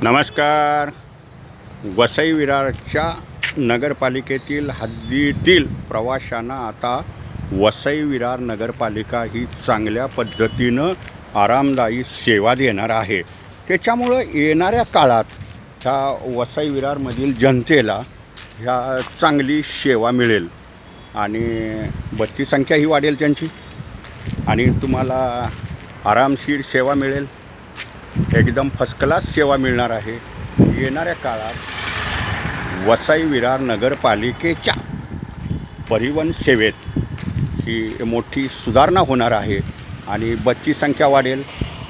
नमस्कार. वसई विरारच्या नगरपालिकेतील हद्दीतील प्रवाशांना आता वसई विरार नगरपालिका ही चांगल्या पद्धतीनं आरामदायी सेवा देणार आहे. त्याच्यामुळं येणाऱ्या काळात ह्या वसई विरारमधील जनतेला ह्या चांगली सेवा मिळेल आणि बसची संख्याही वाढेल त्यांची आणि तुम्हाला आरामशीर सेवा मिळेल. एकदम फर्स्ट क्लास सेवा मिळणार आहे. येणाऱ्या काळात वसई विरार नगरपालिकेच्या परिवहन सेवेत ही मोठी सुधारणा होणार आहे आणि बसची संख्या वाढेल,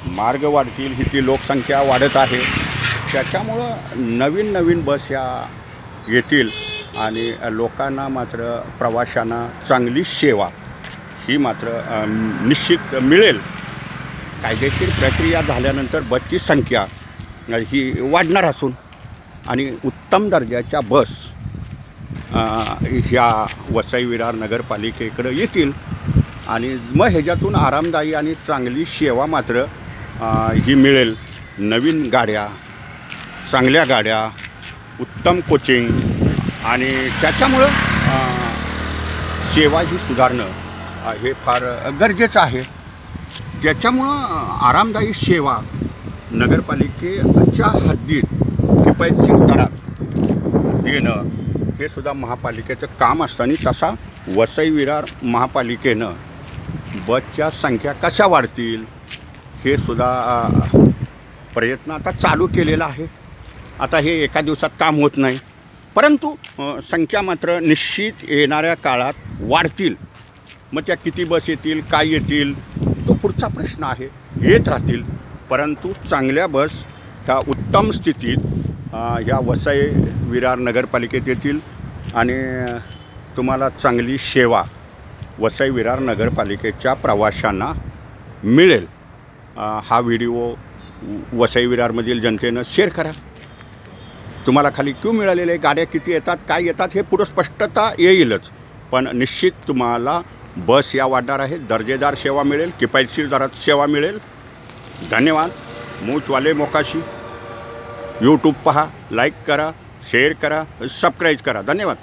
मार्ग वाढतील, इथली लोकसंख्या वाढत आहे. त्याच्यामुळं नवीन नवीन बस या येतील आणि लोकांना मात्र प्रवाशांना चांगली सेवा ही मात्र निश्चित मिळेल. कायदेशीर प्रक्रिया झाल्यानंतर बसची संख्या ही वाढणार असून आणि उत्तम दर्जाच्या बस ह्या वसई विरार नगरपालिकेकडे येतील आणि मग ह्याच्यातून आरामदायी आणि चांगली सेवा मात्र ही मिळेल. नवीन गाड्या, चांगल्या गाड्या, उत्तम कोचिंग आणि त्याच्यामुळं सेवा ही सुधारणं हे फार गरजेचं आहे. ज्याच्यामुळं आरामदायी सेवा नगरपालिकेच्या हद्दीत किफायतशीर दरात देणं हे सुद्धा महापालिकेचं काम असताना तसा वसई विरार महापालिकेनं बसच्या संख्या कशा वाढतील हे सुद्धा प्रयत्न आता चालू केलेला आहे. आता हे एका दिवसात काम होत नाही, परंतु संख्या मात्र निश्चित येणाऱ्या काळात वाढतील. मग त्या किती बस येतील, काय येतील, तो पुढचा प्रश्न आहे. येत राहतील, परंतु चांगल्या बस ह्या उत्तम स्थितीत ह्या वसई विरार नगरपालिकेत येतील आणि तुम्हाला चांगली सेवा वसई विरार नगरपालिकेच्या प्रवाशांना मिळेल. हा व्हिडिओ वसई विरारमधील जनतेनं शेअर करा. तुम्हाला खाली क्यू मिळालेले, गाड्या किती येतात, काय येतात हे पुढं स्पष्टता येईलच, पण निश्चित तुम्हाला बस या वाढणार आहे. दर्जेदार सेवा मिळेल, किफायतशीर दरात सेवा मिळेल. धन्यवाद. मूचवाले मोकाशी यूट्यूब पहा, लाईक करा, शेअर करा, सबस्क्राईब करा. धन्यवाद.